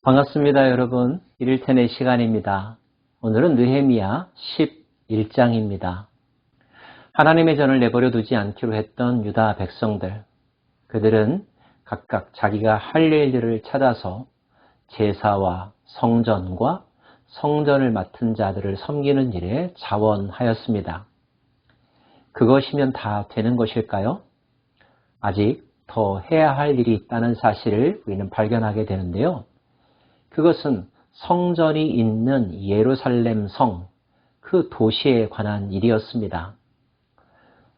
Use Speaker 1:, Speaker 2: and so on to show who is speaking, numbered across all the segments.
Speaker 1: 반갑습니다, 여러분. 1일텐의 시간입니다. 오늘은 느헤미야 11장입니다. 하나님의 전을 내버려 두지 않기로 했던 유다 백성들, 그들은 각각 자기가 할 일들을 찾아서 제사와 성전과 성전을 맡은 자들을 섬기는 일에 자원하였습니다. 그것이면 다 되는 것일까요? 아직 더 해야 할 일이 있다는 사실을 우리는 발견하게 되는데요. 그것은 성전이 있는 예루살렘 성, 그 도시에 관한 일이었습니다.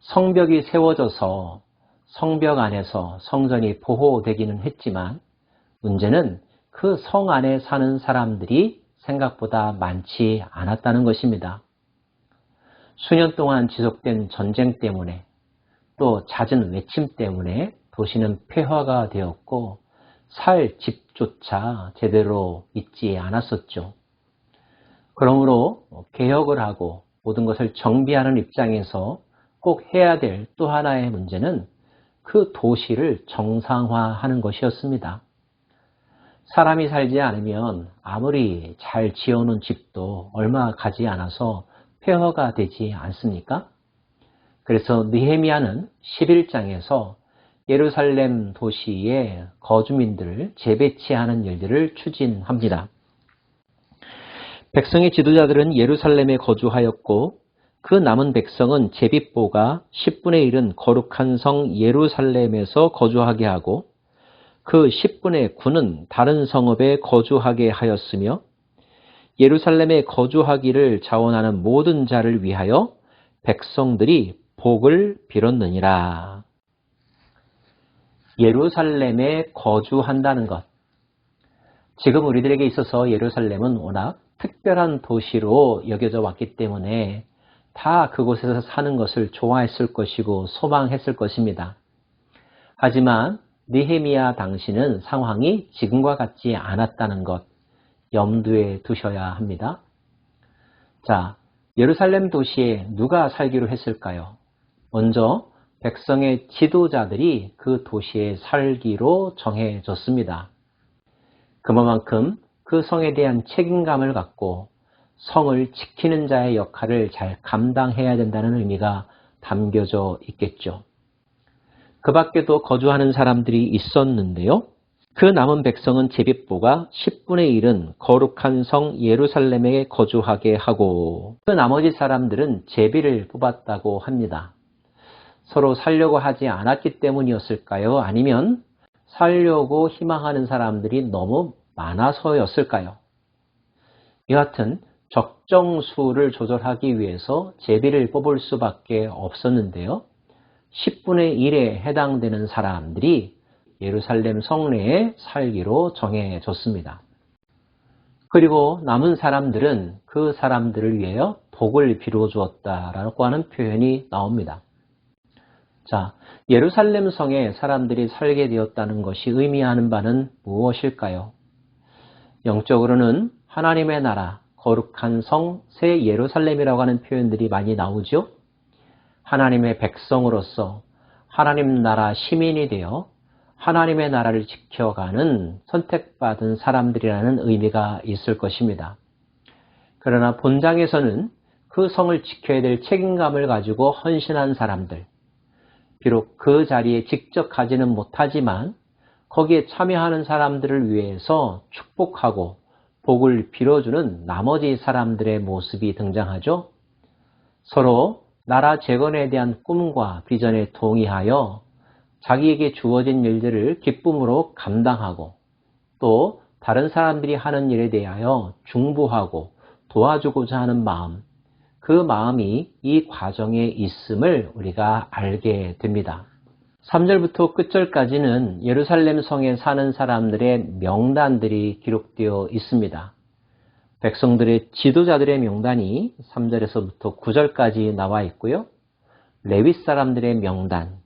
Speaker 1: 성벽이 세워져서 성벽 안에서 성전이 보호되기는 했지만 문제는 그 성 안에 사는 사람들이 생각보다 많지 않았다는 것입니다. 수년 동안 지속된 전쟁 때문에 또 잦은 외침 때문에 도시는 폐허가 되었고 살 집조차 제대로 있지 않았었죠. 그러므로 개혁을 하고 모든 것을 정비하는 입장에서 꼭 해야 될 또 하나의 문제는 그 도시를 정상화하는 것이었습니다. 사람이 살지 않으면 아무리 잘 지어놓은 집도 얼마 가지 않아서 폐허가 되지 않습니까? 그래서 느헤미야는 11장에서 예루살렘 도시의 거주민들을 재배치하는 일들을 추진합니다. 백성의 지도자들은 예루살렘에 거주하였고 그 남은 백성은 제빗보가 10분의 1은 거룩한 성 예루살렘에서 거주하게 하고 그 10분의 9는 다른 성읍에 거주하게 하였으며 예루살렘에 거주하기를 자원하는 모든 자를 위하여 백성들이 복을 빌었느니라. 예루살렘에 거주한다는 것. 지금 우리들에게 있어서 예루살렘은 워낙 특별한 도시로 여겨져 왔기 때문에 다 그곳에서 사는 것을 좋아했을 것이고 소망했을 것입니다. 하지만 느헤미야 당시는 상황이 지금과 같지 않았다는 것 염두에 두셔야 합니다. 자, 예루살렘 도시에 누가 살기로 했을까요? 먼저 백성의 지도자들이 그 도시에 살기로 정해졌습니다. 그만큼 그 성에 대한 책임감을 갖고 성을 지키는 자의 역할을 잘 감당해야 된다는 의미가 담겨져 있겠죠. 그 밖에도 거주하는 사람들이 있었는데요. 그 남은 백성은 제빗보가 10분의 1은 거룩한 성 예루살렘에 거주하게 하고 그 나머지 사람들은 제비를 뽑았다고 합니다. 서로 살려고 하지 않았기 때문이었을까요? 아니면 살려고 희망하는 사람들이 너무 많아서였을까요? 여하튼 적정수를 조절하기 위해서 제비를 뽑을 수밖에 없었는데요. 10분의 1에 해당되는 사람들이 예루살렘 성내에 살기로 정해졌습니다. 그리고 남은 사람들은 그 사람들을 위하여 복을 빌어주었다라고 하는 표현이 나옵니다. 자, 예루살렘 성에 사람들이 살게 되었다는 것이 의미하는 바는 무엇일까요? 영적으로는 하나님의 나라, 거룩한 성, 새 예루살렘이라고 하는 표현들이 많이 나오죠. 하나님의 백성으로서 하나님 나라 시민이 되어 하나님의 나라를 지켜가는 선택받은 사람들이라는 의미가 있을 것입니다. 그러나 본장에서는 그 성을 지켜야 될 책임감을 가지고 헌신한 사람들, 비록 그 자리에 직접 가지는 못하지만 거기에 참여하는 사람들을 위해서 축복하고 복을 빌어주는 나머지 사람들의 모습이 등장하죠. 서로 나라 재건에 대한 꿈과 비전에 동의하여 자기에게 주어진 일들을 기쁨으로 감당하고 또 다른 사람들이 하는 일에 대하여 중보하고 도와주고자 하는 마음, 그 마음이 이 과정에 있음을 우리가 알게 됩니다. 3절부터 끝절까지는 예루살렘 성에 사는 사람들의 명단들이 기록되어 있습니다. 백성들의 지도자들의 명단이 3절에서부터 9절까지 나와 있고요. 레위 사람들의 명단,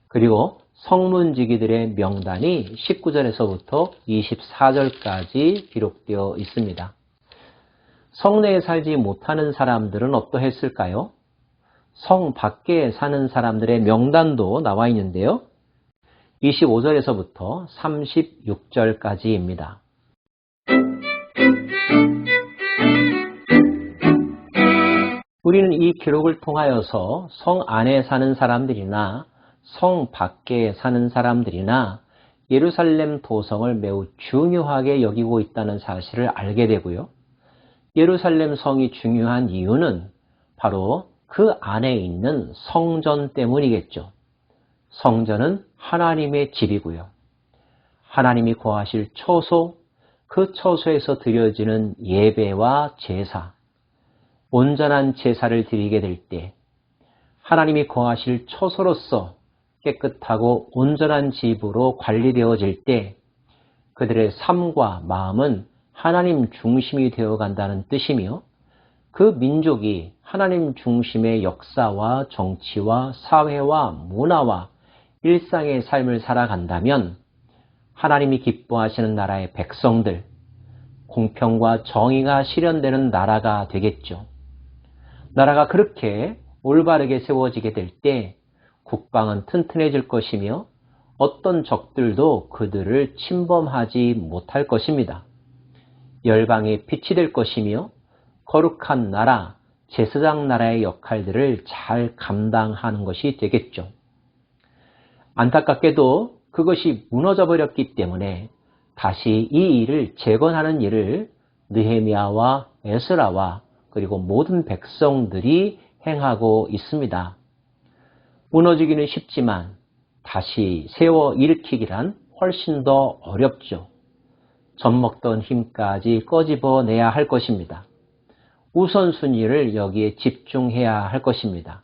Speaker 1: 그리고 성문지기들의 명단이 19절에서부터 24절까지 기록되어 있습니다. 성내에 살지 못하는 사람들은 어떠했을까요? 성 밖에 사는 사람들의 명단도 나와 있는데요. 25절에서부터 36절까지입니다. 우리는 이 기록을 통하여서 성 안에 사는 사람들이나 성 밖에 사는 사람들이나 예루살렘 도성을 매우 중요하게 여기고 있다는 사실을 알게 되고요. 예루살렘 성이 중요한 이유는 바로 그 안에 있는 성전 때문이겠죠. 성전은 하나님의 집이고요. 하나님이 거하실 처소, 그 처소에서 드려지는 예배와 제사, 온전한 제사를 드리게 될 때 하나님이 거하실 처소로서 깨끗하고 온전한 집으로 관리되어질 때 그들의 삶과 마음은 하나님 중심이 되어 간다는 뜻이며 그 민족이 하나님 중심의 역사와 정치와 사회와 문화와 일상의 삶을 살아간다면 하나님이 기뻐하시는 나라의 백성들, 공평과 정의가 실현되는 나라가 되겠죠. 나라가 그렇게 올바르게 세워지게 될 때 국방은 튼튼해질 것이며 어떤 적들도 그들을 침범하지 못할 것입니다. 열방의 빛이 될 것이며 거룩한 나라, 제사장 나라의 역할들을 잘 감당하는 것이 되겠죠. 안타깝게도 그것이 무너져 버렸기 때문에 다시 이 일을 재건하는 일을 느헤미야와 에스라와 그리고 모든 백성들이 행하고 있습니다. 무너지기는 쉽지만 다시 세워 일으키기란 훨씬 더 어렵죠. 젖먹던 힘까지 꺼집어내야 할 것입니다. 우선순위를 여기에 집중해야 할 것입니다.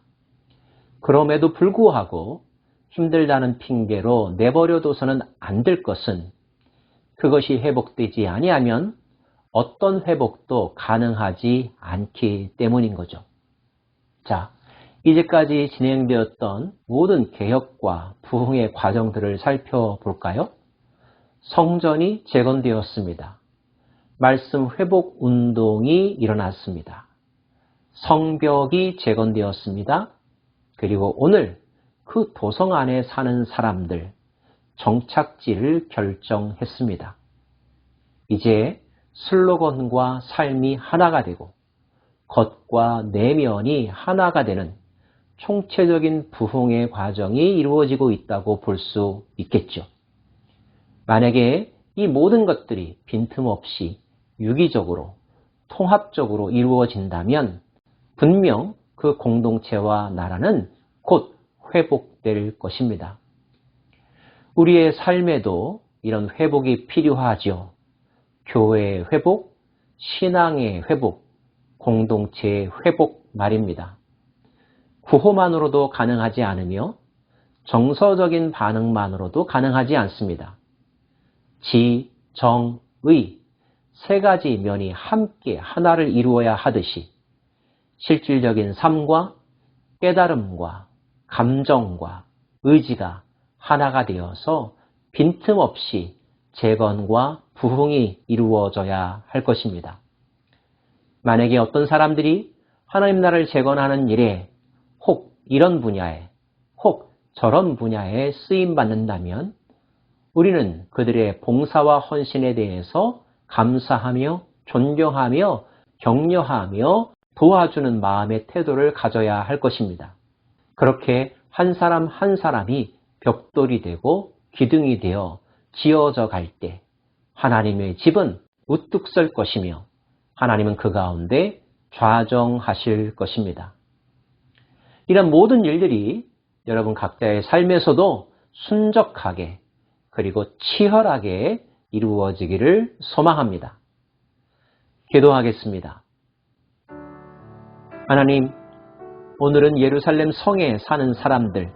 Speaker 1: 그럼에도 불구하고 힘들다는 핑계로 내버려둬서는 안 될 것은 그것이 회복되지 아니하면 어떤 회복도 가능하지 않기 때문인 거죠. 자, 이제까지 진행되었던 모든 개혁과 부흥의 과정들을 살펴볼까요? 성전이 재건되었습니다. 말씀 회복 운동이 일어났습니다. 성벽이 재건되었습니다. 그리고 오늘 그 도성 안에 사는 사람들, 정착지를 결정했습니다. 이제 슬로건과 삶이 하나가 되고 겉과 내면이 하나가 되는 총체적인 부흥의 과정이 이루어지고 있다고 볼 수 있겠죠. 만약에 이 모든 것들이 빈틈없이 유기적으로 통합적으로 이루어진다면 분명 그 공동체와 나라는 곧 회복될 것입니다. 우리의 삶에도 이런 회복이 필요하죠. 교회의 회복, 신앙의 회복, 공동체의 회복 말입니다. 구호만으로도 가능하지 않으며 정서적인 반응만으로도 가능하지 않습니다. 지, 정, 의 세 가지 면이 함께 하나를 이루어야 하듯이 실질적인 삶과 깨달음과 감정과 의지가 하나가 되어서 빈틈없이 재건과 부흥이 이루어져야 할 것입니다. 만약에 어떤 사람들이 하나님 나라를 재건하는 일에 혹 이런 분야에 혹 저런 분야에 쓰임받는다면 우리는 그들의 봉사와 헌신에 대해서 감사하며 존경하며 격려하며 도와주는 마음의 태도를 가져야 할 것입니다. 그렇게 한 사람 한 사람이 벽돌이 되고 기둥이 되어 지어져 갈 때 하나님의 집은 우뚝 설 것이며 하나님은 그 가운데 좌정하실 것입니다. 이런 모든 일들이 여러분 각자의 삶에서도 순적하게 그리고 치열하게 이루어지기를 소망합니다. 기도하겠습니다. 하나님, 오늘은 예루살렘 성에 사는 사람들,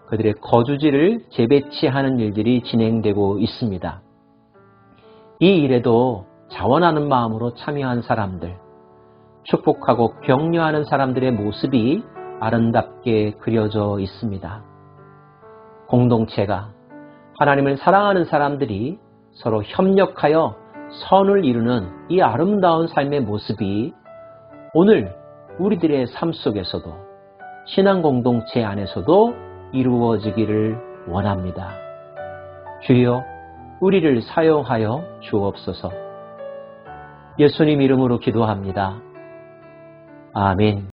Speaker 1: 그들의 거주지를 재배치하는 일들이 진행되고 있습니다. 이 일에도 자원하는 마음으로 참여한 사람들, 축복하고 격려하는 사람들의 모습이 아름답게 그려져 있습니다. 공동체가 하나님을 사랑하는 사람들이 서로 협력하여 선을 이루는 이 아름다운 삶의 모습이 오늘 우리들의 삶 속에서도 신앙 공동체 안에서도 이루어지기를 원합니다. 주여, 우리를 사용하여 주옵소서. 예수님 이름으로 기도합니다. 아멘.